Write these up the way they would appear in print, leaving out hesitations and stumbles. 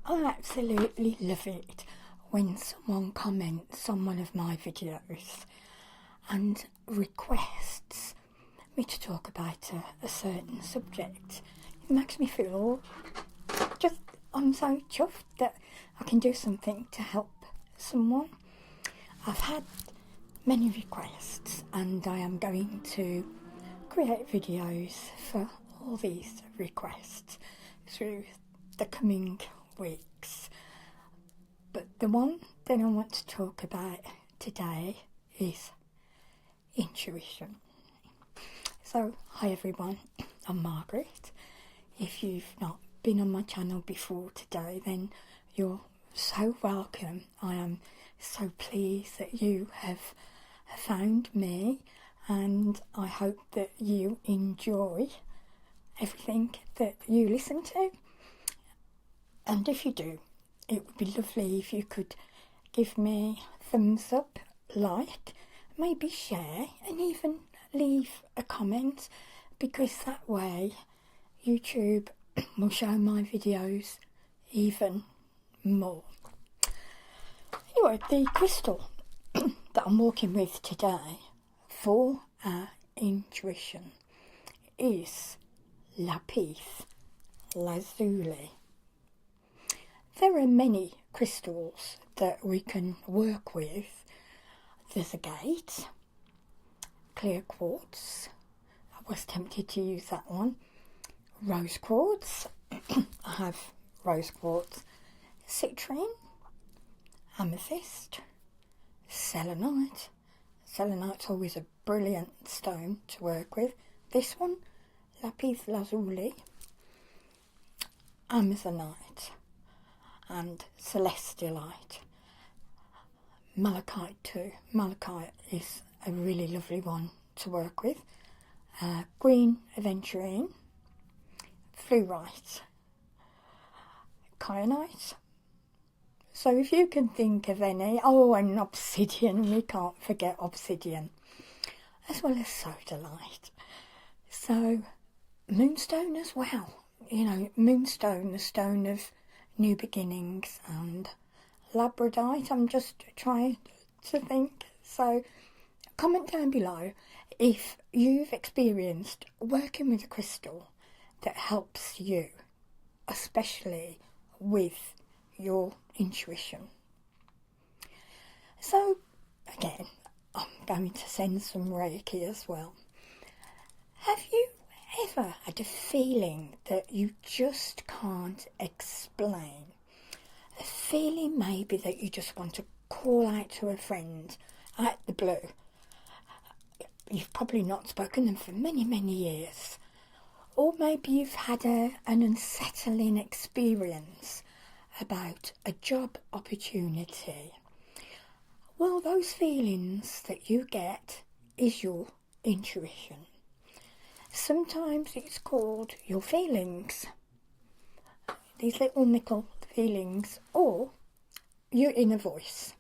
I absolutely love it when someone comments on one of my videos and requests me to talk about a certain subject. It makes me feel I'm so chuffed that I can do something to help someone. I've had many requests and I am going to create videos for all these requests through the coming weeks. But the one that I want to talk about today is intuition. So, hi everyone, I'm Margaret. If you've not been on my channel before today, then you're so welcome. I am so pleased that you have found me, and I hope that you enjoy everything that you listen to. And if you do, it would be lovely if you could give me a thumbs up, like, maybe share, and even leave a comment, because that way YouTube will show my videos even more. Anyway, the crystal that I'm working with today for our intuition is lapis lazuli. There are many crystals that we can work with. There's agate, clear quartz. I was tempted to use that one. Rose quartz. I have rose quartz. Citrine, amethyst, selenite. Selenite's always a brilliant stone to work with. This one, lapis lazuli, amazonite, and celestialite. Malachite too. Malachite is a really lovely one to work with. Green aventurine, fluorite, kyanite. So if you can think of any, and obsidian, we can't forget obsidian, as well as sodalite. So moonstone as well. Moonstone, the stone of new beginnings, and labradorite. I'm just trying to think. So comment down below if you've experienced working with a crystal that helps you, especially with your intuition. So again, I'm going to send some Reiki as well. Have you ever had a feeling that you just can't explain? A feeling maybe that you just want to call out to a friend out the blue. You've probably not spoken to them for many, many years. Or maybe you've had an unsettling experience about a job opportunity. Well, those feelings that you get is your intuition. Sometimes it's called your feelings, these little feelings, or your inner voice.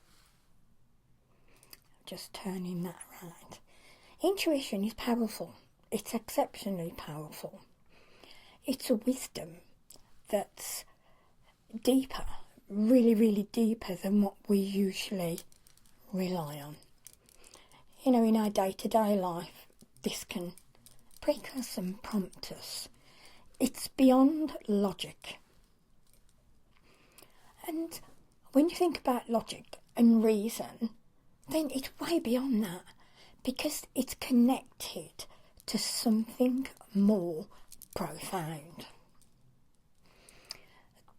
Just turning that around. Intuition is powerful. It's exceptionally powerful. It's a wisdom that's deeper, really, really deeper than what we usually rely on. In our day-to-day life, this can prick us and prompt us. It's beyond logic. And when you think about logic and reason, then it's way beyond that, because it's connected to something more profound.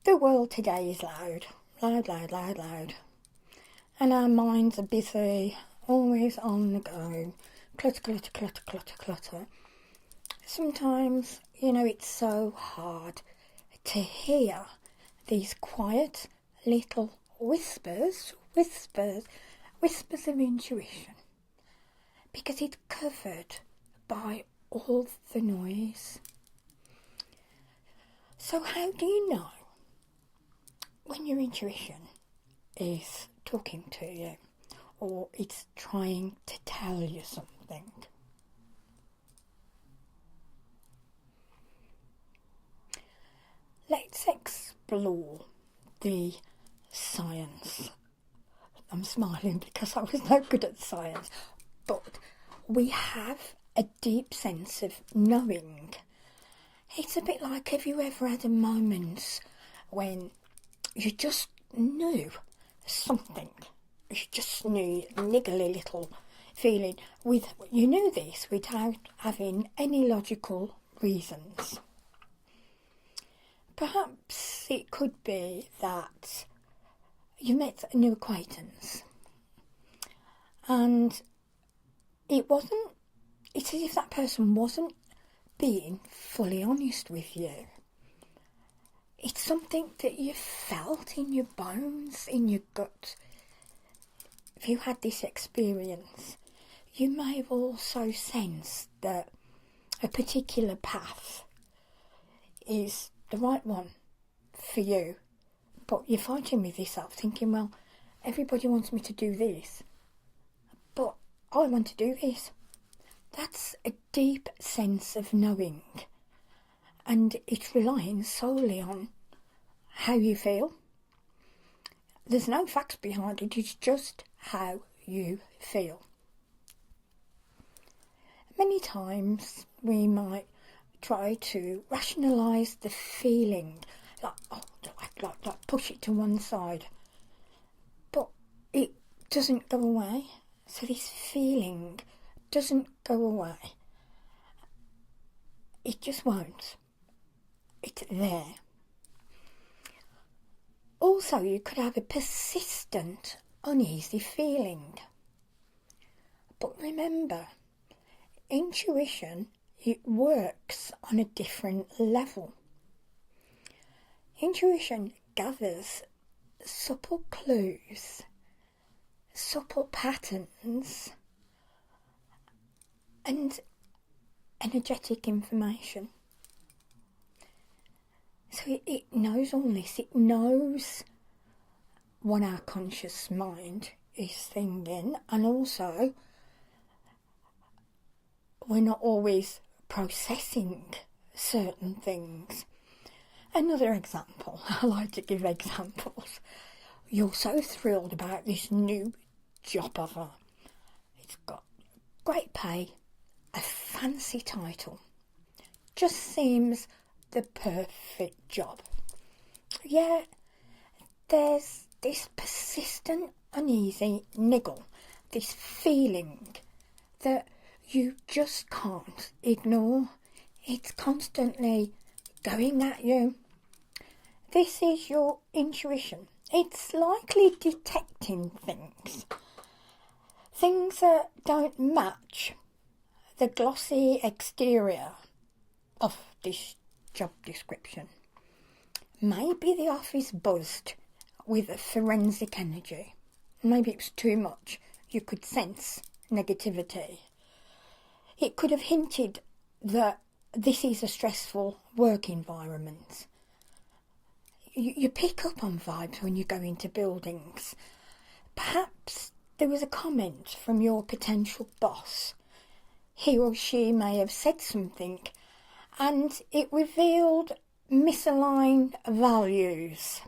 The world today is loud. And our minds are busy, always on the go, clutter. Sometimes, it's so hard to hear these quiet little whispers of intuition, because it's covered by all the noise. So how do you know when your intuition is talking to you, or it's trying to tell you something? Let's explore the science. I'm smiling because I was no good at science, but we have a deep sense of knowing. It's a bit like, have you ever had a moment when you just knew something? You just knew a niggly little feeling. You knew this without having any logical reasons. Perhaps it could be that you met a new acquaintance and it's as if that person wasn't being fully honest with you. It's something that you felt in your bones, in your gut. If you had this experience, you may have also sensed that a particular path is the right one for you, but you're fighting with yourself thinking, well, everybody wants me to do this, but I want to do this. That's a deep sense of knowing, and it's relying solely on how you feel. There's no facts behind it, it's just how you feel. Many times we might try to rationalise the feeling, like push it to one side, but it doesn't go away. So this feeling doesn't go away. It just won't. It's there. Also, you could have a persistent, uneasy feeling. But remember, intuition, it works on a different level. Intuition gathers subtle clues, subtle patterns, and energetic information. So it knows all this. It knows what our conscious mind is thinking, and also we're not always processing certain things. Another example, I like to give examples. You're so thrilled about this new job offer. It's got great pay, a fancy title. Just seems the perfect job. Yet there's this persistent, uneasy niggle, this feeling that you just can't ignore. It's constantly going at you. This is your intuition. It's likely detecting things that don't match the glossy exterior of this job description. Maybe the office buzzed with a forensic energy. Maybe it was too much. You could sense negativity. It could have hinted that this is a stressful work environment. You pick up on vibes when you go into buildings. Perhaps there was a comment from your potential boss. He or she may have said something and it revealed misaligned values.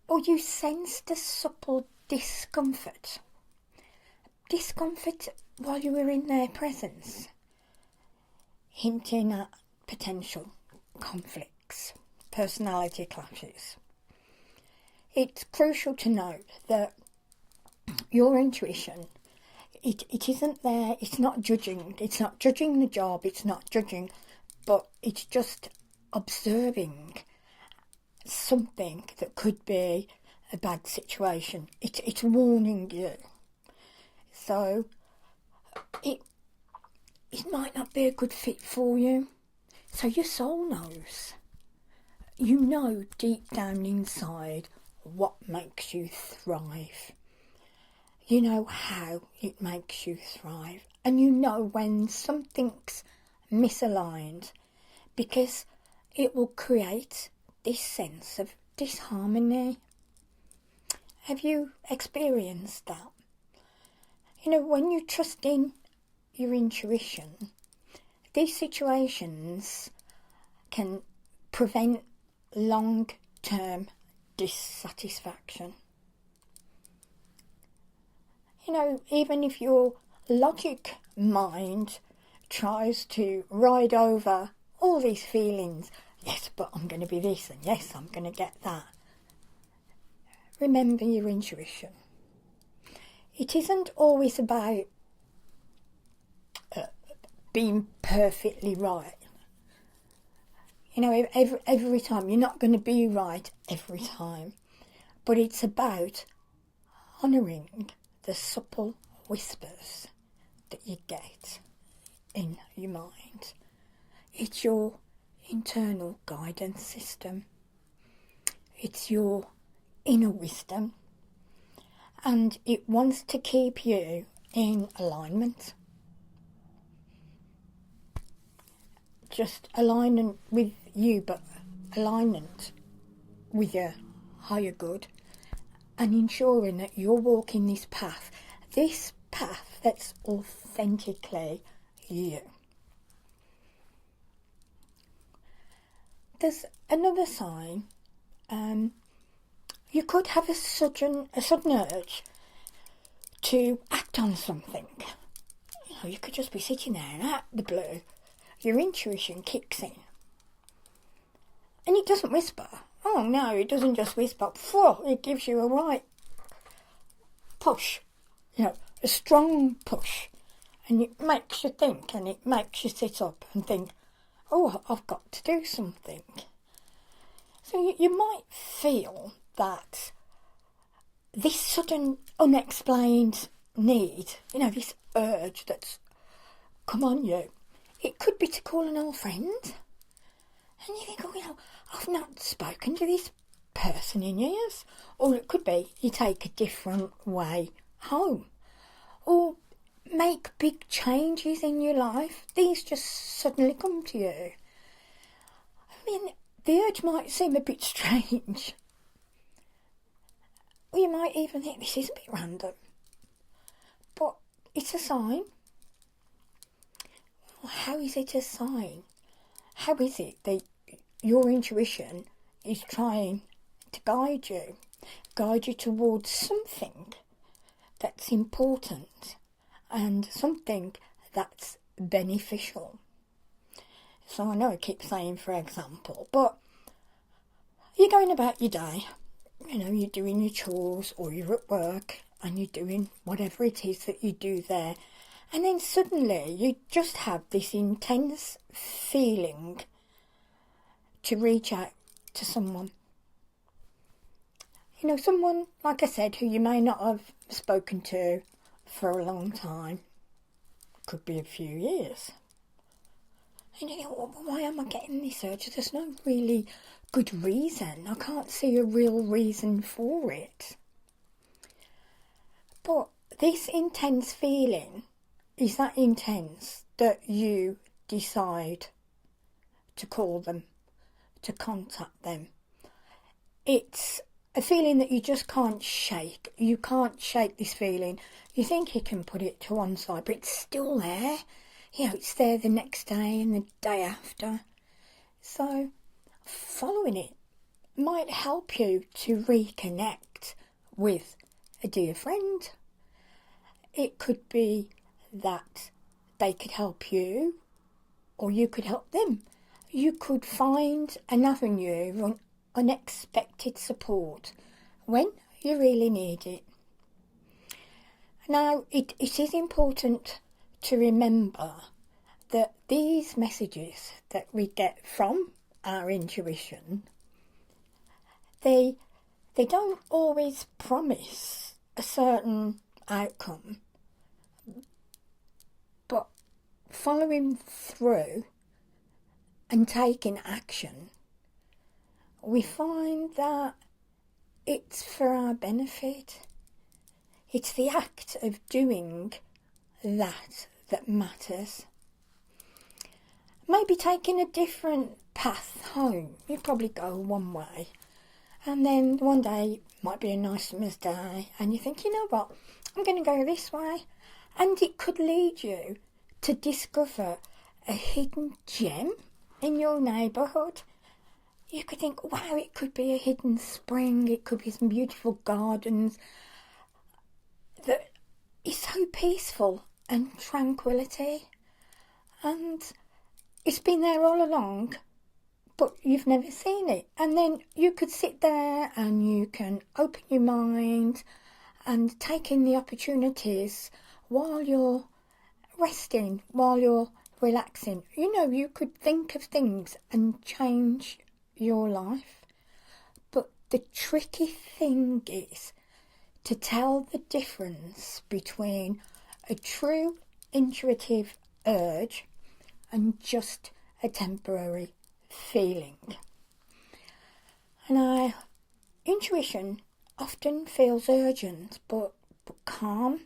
Or you sensed a subtle discomfort. Discomfort while you were in their presence, hinting at potential conflicts, personality clashes. It's crucial to note that your intuition, it isn't there, it's not judging the job, it's not judging, but it's just observing something that could be a bad situation. It's warning you. So it might not be a good fit for you. So your soul knows. You know deep down inside what makes you thrive. You know how it makes you thrive. And you know when something's misaligned, because it will create this sense of disharmony. Have you experienced that? You know, when you trust in your intuition, these situations can prevent long short-term dissatisfaction. You know, even if your logic mind tries to ride over all these feelings, yes, but I'm going to be this, and yes, I'm going to get that. Remember your intuition. It isn't always about being perfectly right. You know, every time. You're not going to be right every time. But it's about honouring the supple whispers that you get in your mind. It's your internal guidance system. It's your inner wisdom. And it wants to keep you in alignment. Just alignment with you, but alignment with your higher good, and ensuring that you're walking this path that's authentically you. There's another sign. You could have a sudden urge to act on something. You know, you could just be sitting there and out the blue, your intuition kicks in. And it doesn't whisper. Oh no, it doesn't just whisper. It gives you a right push. You know, a strong push. And it makes you think, and it makes you sit up and think, oh, I've got to do something. So you might feel that this sudden unexplained need, you know, this urge that's come on you, it could be to call an old friend. And you think, oh, you know, I've not spoken to this person in years. Or it could be you take a different way home. Or make big changes in your life. These just suddenly come to you. I mean, the urge might seem a bit strange. Or you might even think this is a bit random. But it's a sign. How is it a sign? How is it that your intuition is trying to guide you towards something that's important and something that's beneficial? So I know I keep saying for example, but you're going about your day, you know, you're doing your chores or you're at work and you're doing whatever it is that you do there, and then suddenly you just have this intense feeling to reach out to someone. You know, someone, like I said, who you may not have spoken to for a long time. Could be a few years. And you know, well, why am I getting this urge? There's no really good reason. I can't see a real reason for it. But this intense feeling is that intense that you decide to call them, to contact them. It's a feeling that you just can't shake. You can't shake this feeling. You think you can put it to one side, but it's still there. You know, it's there the next day and the day after. So following it might help you to reconnect with a dear friend. It could be that they could help you, or you could help them. You could find an avenue of unexpected support when you really need it. Now, it is important to remember that these messages that we get from our intuition, they don't always promise a certain outcome, but following through and taking action, we find that it's for our benefit. It's the act of doing that matters. Maybe taking a different path home. You probably go one way, and then one day might be a nice summer's day, and you think, you know what, I'm going to go this way, and it could lead you to discover a hidden gem in your neighbourhood. You could think, wow, it could be a hidden spring, it could be some beautiful gardens that is so peaceful and tranquility. And it's been there all along, but you've never seen it. And then you could sit there and you can open your mind and take in the opportunities while you're resting, while you're relaxing. You know, you could think of things and change your life. But the tricky thing is to tell the difference between a true intuitive urge and just a temporary feeling. And intuition often feels urgent but calm.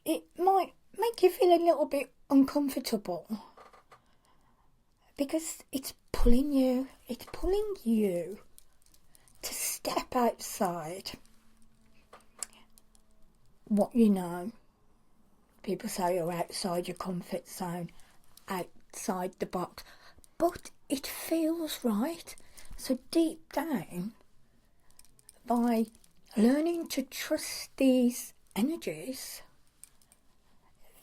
It might make you feel a little bit uncomfortable because it's pulling you to step outside what you know. People say you're outside your comfort zone, outside the box, but it feels right. So deep down, by learning to trust these energies,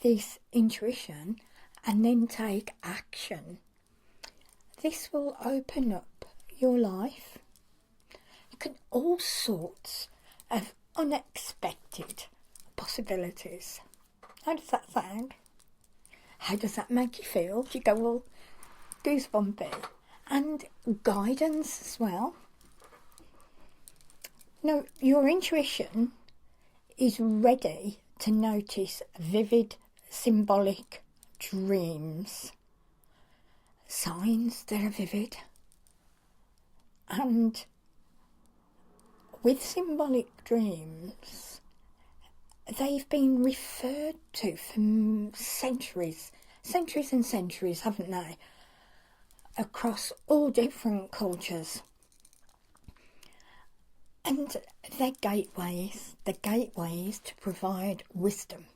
this intuition, and then take action, this will open up your life. You can all sorts of unexpected possibilities. How does that sound? How does that make you feel? Do you go all goosebumpy? And guidance as well. No, your intuition is ready to notice vivid, symbolic dreams. Signs that are vivid. And with symbolic dreams, they've been referred to for centuries and centuries, haven't they? Across all different cultures. And they're gateways to provide wisdom.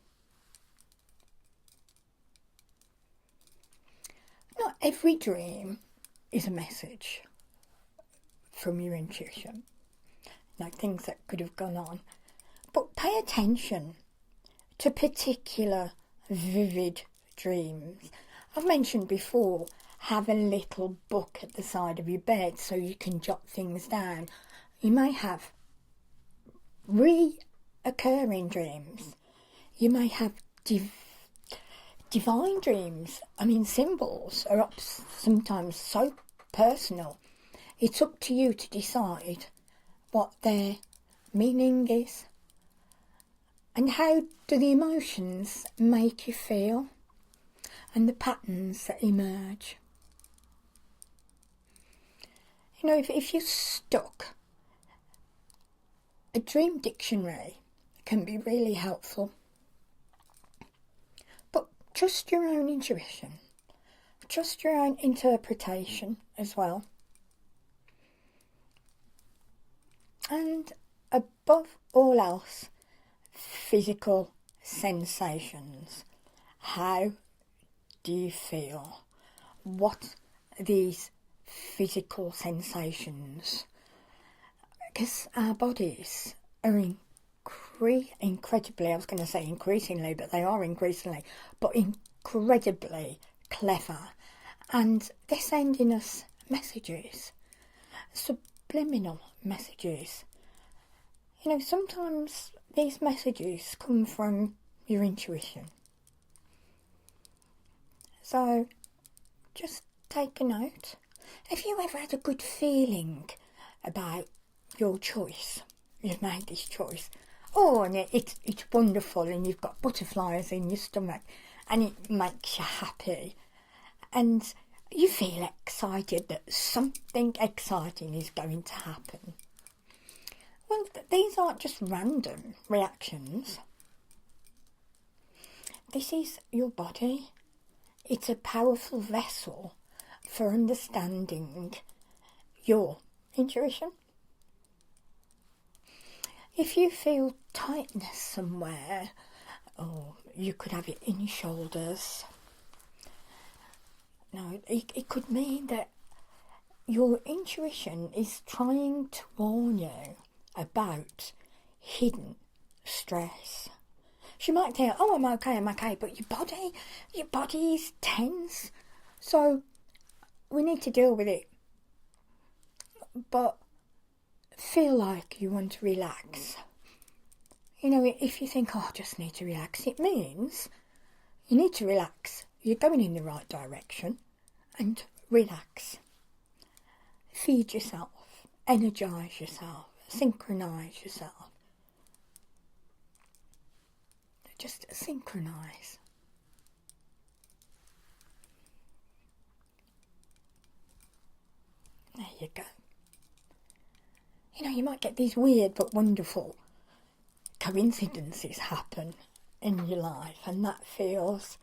Not every dream is a message from your intuition, like things that could have gone on. But pay attention to particular vivid dreams. I've mentioned before, have a little book at the side of your bed so you can jot things down. You may have reoccurring dreams. You may have divine dreams. I mean, symbols are sometimes so personal. It's up to you to decide what their meaning is. And how do the emotions make you feel? And the patterns that emerge. You know, if you're stuck, a dream dictionary can be really helpful. But trust your own intuition. Trust your own interpretation as well. And above all else, physical sensations. How do you feel? What are these physical sensations? Because our bodies are incredibly, I was going to say increasingly, but they are increasingly, but incredibly clever. And they're sending us messages, subliminal messages. You know, sometimes these messages come from your intuition. So, just take a note. Have you ever had a good feeling about your choice? You've made this choice. Oh, and it's wonderful, and you've got butterflies in your stomach, and it makes you happy. And you feel excited that something exciting is going to happen. Well, these aren't just random reactions. This is your body. It's a powerful vessel for understanding your intuition. If you feel tightness somewhere, or you could have it in your shoulders. No, it could mean that your intuition is trying to warn you about hidden stress. She might tell you, oh, I'm okay, but your body is tense. So we need to deal with it. But feel like you want to relax. You know, if you think, oh, I just need to relax, it means you need to relax. You're going in the right direction, and relax. Feed yourself, energise yourself, synchronise yourself. Just synchronise. There you go. You know, you might get these weird but wonderful coincidences happen in your life, and that feels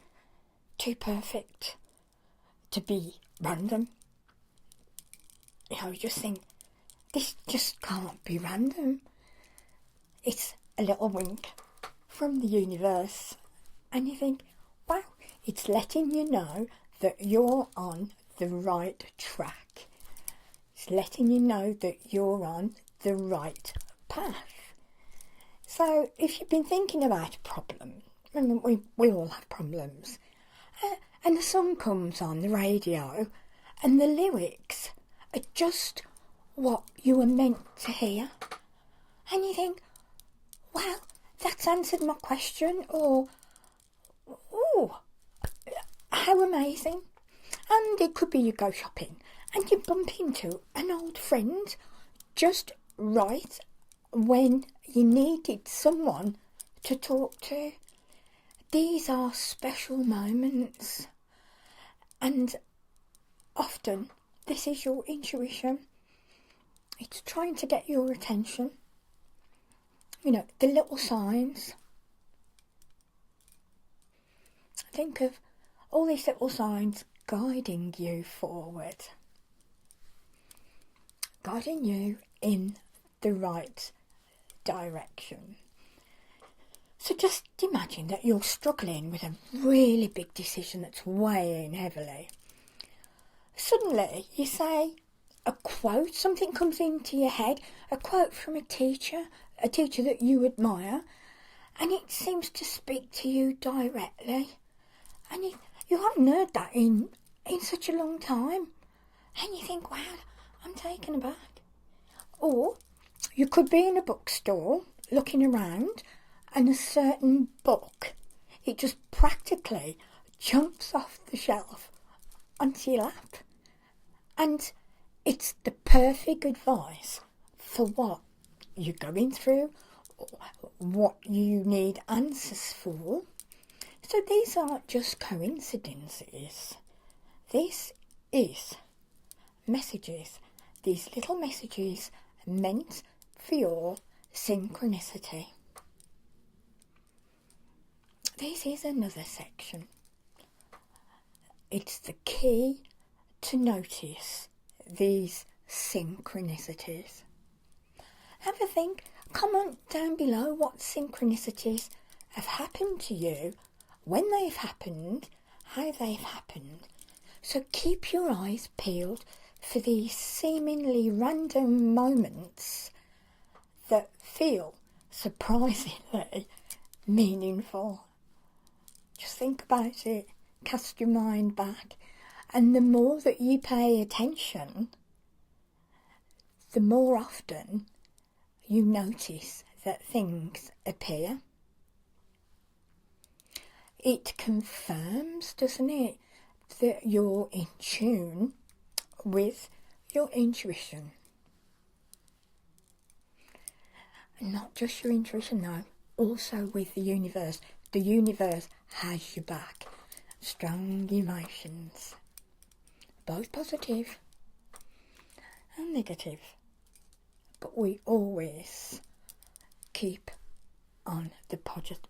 too perfect to be random. You know, you just think, this just can't be random. It's a little wink from the universe, and you think, wow, it's letting you know that you're on the right track. It's letting you know that you're on the right path. So if you've been thinking about a problem, I mean, we all have problems, and the song comes on the radio, and the lyrics are just what you were meant to hear, and you think, wow, that's answered my question, or, oh, how amazing. And it could be you go shopping and you bump into an old friend just right when you needed someone to talk to. These are special moments, and often this is your intuition. It's trying to get your attention. You know, the little signs. Think of all these little signs guiding you forward, guiding you in the right direction. So just imagine that you're struggling with a really big decision that's weighing heavily. Suddenly you say a quote, something comes into your head, a quote from a teacher that you admire, and it seems to speak to you directly. And you haven't heard that in such a long time. And you think, wow, I'm taken aback. Or you could be in a bookstore looking around, and a certain book, it just practically jumps off the shelf onto your lap. And it's the perfect advice for what you're going through, or what you need answers for. So these aren't just coincidences. This is messages. These little messages meant for your synchronicity. This is another section. It's the key to notice these synchronicities. Have a think. Comment down below what synchronicities have happened to you, when they've happened, how they've happened. So keep your eyes peeled for these seemingly random moments that feel surprisingly meaningful. Just think about it, cast your mind back, and the more that you pay attention, the more often you notice that things appear. It confirms, doesn't it, that you're in tune with your intuition. And not just your intuition, no, also with the universe. The universe has your back. Strong emotions, both positive and negative. But we always keep on the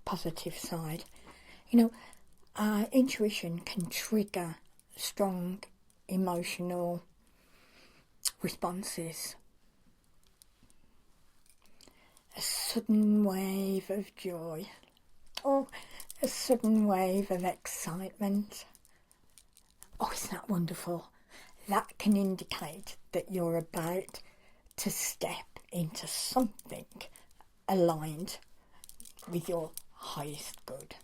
positive side. You know, our intuition can trigger strong emotional responses. A sudden wave of joy, or a sudden wave of excitement. Oh, isn't that wonderful? That can indicate that you're about to step into something aligned with your highest good.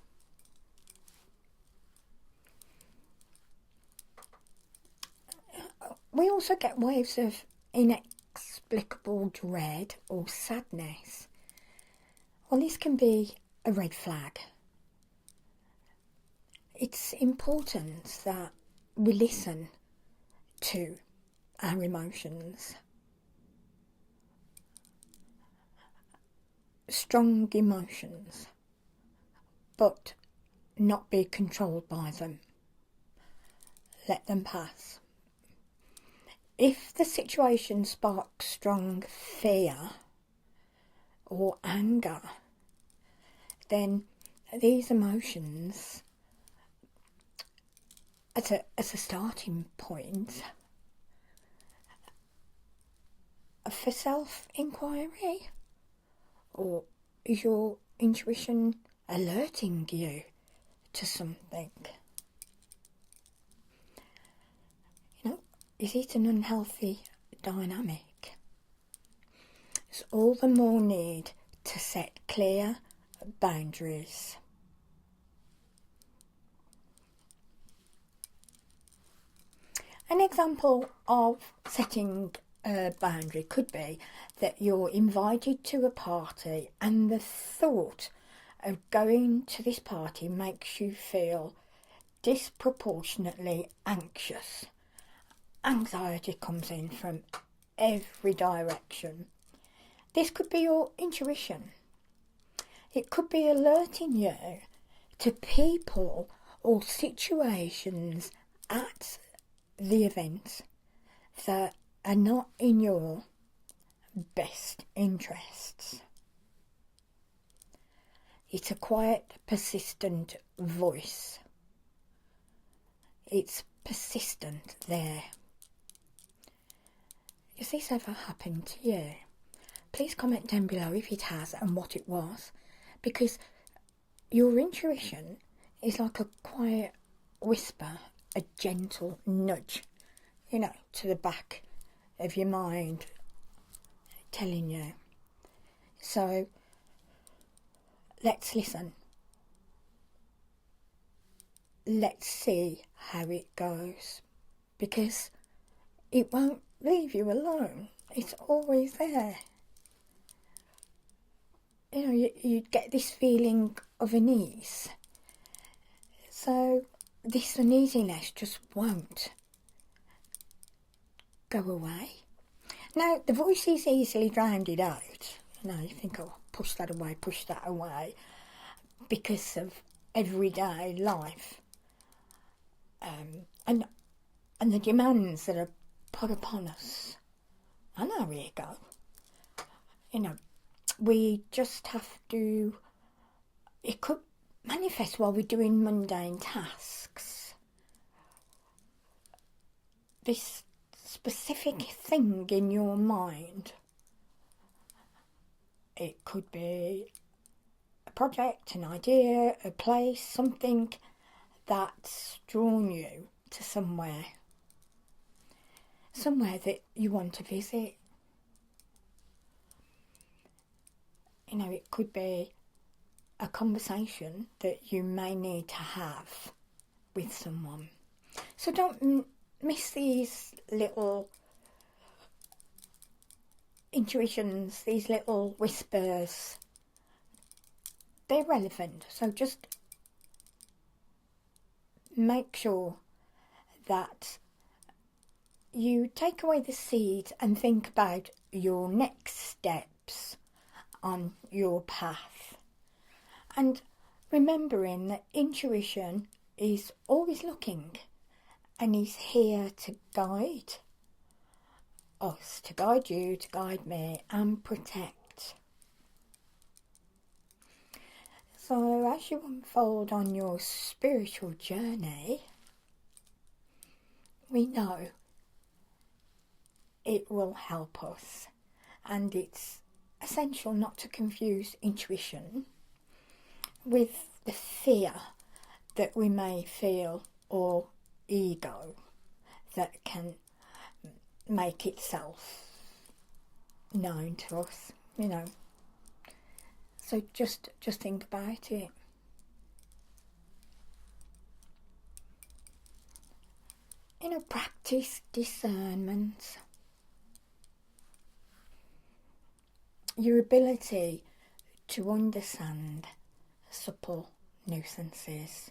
We also get waves of inexplicable dread or sadness. Well, this can be a red flag. It's important that we listen to our emotions. Strong emotions, but not be controlled by them. Let them pass. If the situation sparks strong fear or anger, then these emotions, as a starting point for self-inquiry, or is your intuition alerting you to something? Is it an unhealthy dynamic? It's all the more need to set clear boundaries. An example of setting a boundary could be that you're invited to a party and the thought of going to this party makes you feel disproportionately anxious. Anxiety comes in from every direction. This could be your intuition. It could be alerting you to people or situations at the event that are not in your best interests. It's a quiet, persistent voice. It's persistent there. Has this ever happened to you? Please comment down below if it has and what it was, because your intuition is like a quiet whisper, a gentle nudge, to the back of your mind, telling you. So let's listen. Let's see how it goes, because it won't leave you alone. It's always there. You get this feeling of unease. So this uneasiness just won't go away. Now, the voice is easily drowned out. You think, oh, push that away, because of everyday life. And the demands that are put upon us. I know where you go. We just have to... It could manifest while we're doing mundane tasks. This specific thing in your mind. It could be a project, an idea, a place, something that's drawn you to somewhere that you want to visit. It could be a conversation that you may need to have with someone. So don't miss these little intuitions, these little whispers. They're relevant, so just make sure that you take away the seeds and think about your next steps on your path. And remembering that intuition is always looking and is here to guide us, to guide you, to guide me and protect. So as you unfold on your spiritual journey, we know it will help us, and it's essential not to confuse intuition with the fear that we may feel, or ego that can make itself known to us, you know. So just think about it. You know, practice discernment. Your ability to understand subtle nuisances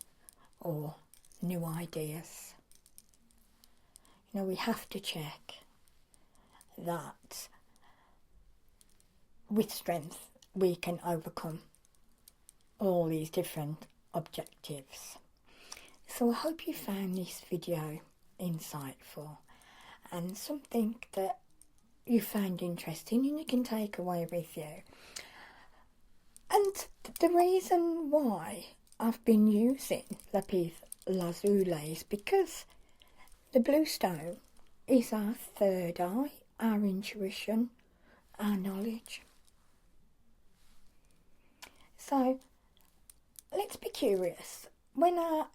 or new ideas. You know, we have to check that with strength we can overcome all these different objectives. So I hope you found this video insightful and something that you found interesting and you can take away with you. And the reason why I've been using lapis lazuli is because the blue stone is our third eye, our intuition, our knowledge. So let's be curious. When our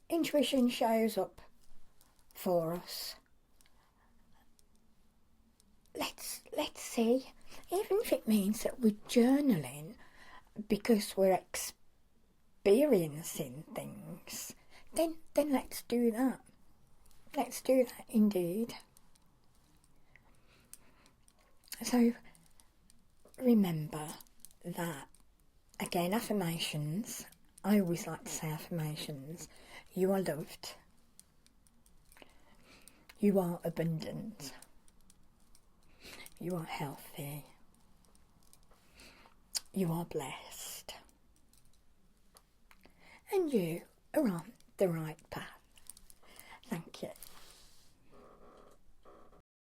intuition shows up for us, let's see, even if it means that we're journaling because we're experiencing things, then let's do that. Let's do that indeed. So remember that, again, affirmations. I always like to say affirmations. You are loved. You are abundant. You are healthy. You are blessed. And you are on the right path. Thank you.